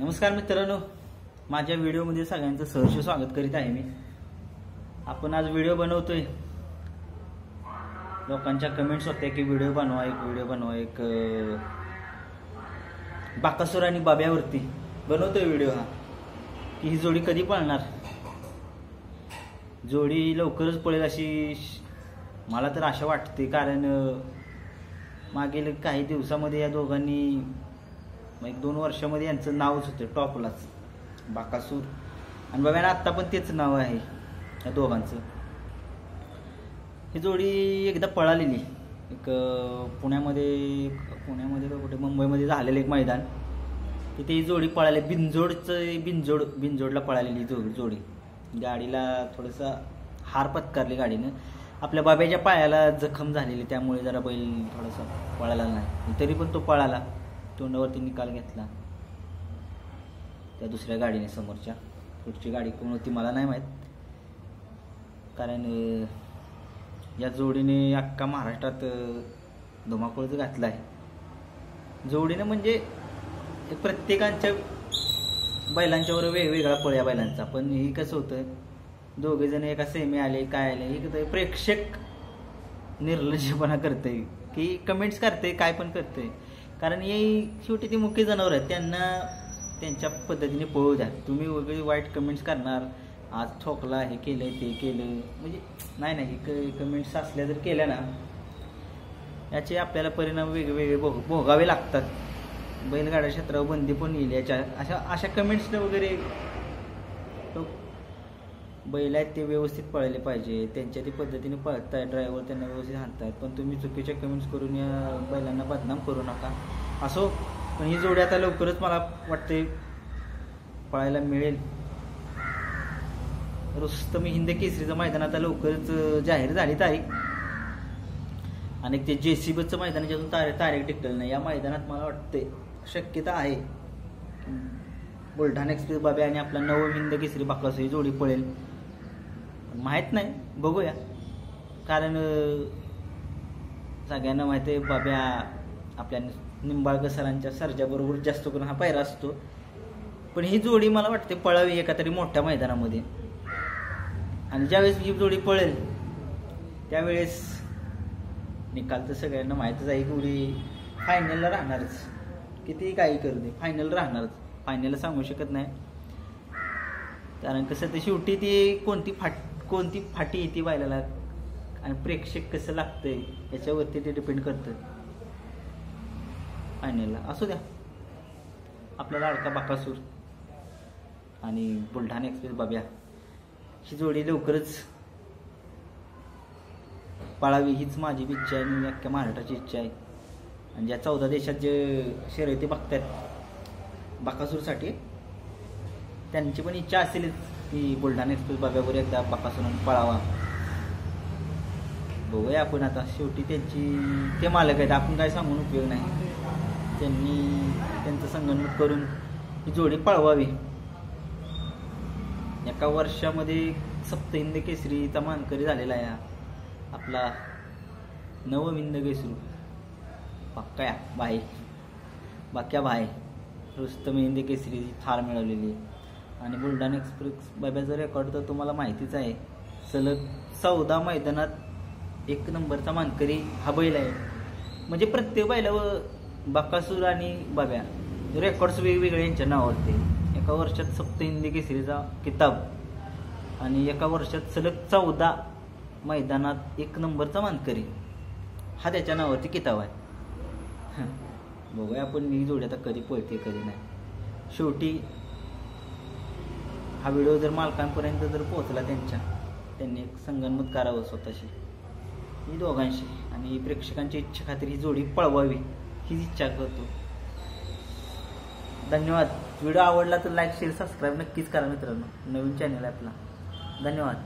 नमस्कार मित्रांनो, माझ्या व्हिडिओमध्ये सगळ्यांचं सहर्ष स्वागत करीत आहे मी। आपण आज व्हिडिओ बनवतोय। लोकांच्या कमेंट्स होत्या की व्हिडिओ बनवा एक बाकासूर आणि बाब्यावरती बनवतोय व्हिडिओ हा की ही जोडी कधी पळणार। जोडी लवकरच पळेल अशी मला तर आशा वाटते, कारण मागील काही दिवसामध्ये या दोघांनी 1-2 वर्षामध्ये यांचं नावच होतं टॉपलाच, बाकासूर आणि बाब्यानं आत्ता पण तेच नाव आहे या दोघांचं। ही जोडी एकदा पळालेली एक पुण्यामध्ये कुठे मुंबईमध्ये झालेलं एक मैदान, तिथे ही जोडी पळाली। बिंजोडला पळालेली जोडी। गाडीला थोडंसं हार पत्कारली गाडीनं, आपल्या बाब्याच्या पायाला जखम झालेली, त्यामुळे जरा बैल थोडासा पळाला नाही, तरी पण तो पळाला। तोंडावरती निकाल घेतला त्या दुसऱ्या गाडीने समोरच्या। पुढची गाडी कोण होती मला नाही माहीत, कारण या जोडीने अख्खा महाराष्ट्रात धुमाकूळच घातला आहे। जोडीने म्हणजे प्रत्येकांच्या बैलांच्यावर वेगवेगळा पळ या बैलांचा, पण ही कसं होतं, दोघे जण एका सेमी आले काय आले, ही प्रेक्षक निर्लज्जपणा करते की कमेंट्स करते काय पण करते, कारण हे शेवटी ती मुख्य जनावर आहेत, त्यांना त्यांच्या पद्धतीने पळू द्या। तुम्ही वगैरे वाईट कमेंट्स करणार, आज ठोकला, हे केलं ते केलं, म्हणजे नाही कमेंट्स असल्या जर केल्या ना, याचे आपल्याला परिणाम वेगवेगळे भोगावे लागतात। बैलगाड्या क्षेत्रावर बंदी पण येईल याच्या अशा कमेंट्सला वगैरे। बैल आहेत ते व्यवस्थित पळायला पाहिजे, त्यांच्या ती पद्धतीने पळताय, ड्रायव्हर त्यांना व्यवस्थित हाणतायत, पण तुम्ही चुकीच्या कमेंट्स करून या बैलांना बदनाम करू नका असो। पण ही जोडी आता लवकरच मला वाटते पळायला मिळेल। रुस्तम हिंद केसरीचं मैदान आता लवकरच जाहीर झालीच आहे, आणि ते JCBचं मैदान अजून तारीख टिकलेलं नाही। या मैदानात मला वाटते शक्यता आहे बुलढाणा एक्सप्रेस बाब्या आणि आपला नवम हिंद केसरी बाकासूर ही जोडी पळेल, माहित नाही, बघूया। कारण सगळ्यांना माहिती आहे बाब्या आपल्या निंबाळकर सरांच्या सर्जाबरोबर जास्त करून हा पायरा असतो, पण ही जोडी मला वाटते पळावी एका तरी मोठ्या मैदानामध्ये। आणि ज्यावेळेस ही जोडी पळेल त्यावेळेस निकाल तर सगळ्यांना माहीतच आहे, की फायनलला राहणारच, कितीही काही करू दे फायनल राहणारच। फायनलला सांगू शकत नाही, कारण कसं ते शेवटी ती कोणती फाटी येते बैलाला आणि प्रेक्षक कसं लागतंय याच्यावरती ते डिपेंड करतं। फायनलला असू द्या आपल्याला लाडका बाकासूर आणि बुलढाणा एक्सप्रेस बाब्या ही जोडी लवकरच पळावी हीच माझी इच्छा आहे आणि अख्ख्या महाराष्ट्राची इच्छा आहे। आणि ज्या 14 देशात जे शर्यती बघतात बाकासूरसाठी, त्यांची पण इच्छा असेलच की बुलढाणा एक्सप्रेस बाब्यावर एकदा बाकासूर पळावा। बघूया आपण आता, शेवटी ते मालक आहेत, आपण काय सांगून उपयोग नाही। त्यांनी त्यांचं संगणमत करून ही जोडी पळवावी। एका वर्षामध्ये सप्तहिंद केसरीचा मानकरी झालेला आहे आपला नवम हिंद केसरी बाक्या भाई रुस्तम हिंद केसरी थार मिळवलेली। आणि बुलढाणा एक्सप्रेस बाब्याचा रेकॉर्ड तर तुम्हाला माहितीच आहे, सलग 14 मैदानात 1 नंबरचा मानकरी हा बैल आहे। म्हणजे प्रत्येक बैलावर बाकासूर आणि बाब्या रेकॉर्ड्स वेगवेगळे यांच्या नावावरती। एका वर्षात सप्तहिंद केसरीचा किताब आणि एका वर्षात सलग 14 मैदानात 1 नंबरचा मानकरी हा त्याच्या नावावरती किताब आहे। बघूया आपण ही जोडी आता कधी पळते कधी नाही। शेवटी हा व्हिडिओ जर मालकांपर्यंत जर पोहोचला त्यांनी एक संगनमत करावं स्वतःशी ही दोघांशी, आणि प्रेक्षकांची इच्छा खातीर ही जोडी पळवावी हीच इच्छा करतो। धन्यवाद। व्हिडिओ आवडला तर लाईक शेअर सबस्क्राईब नक्कीच करा मित्रांनो, नवीन चॅनल आहे आपला। धन्यवाद।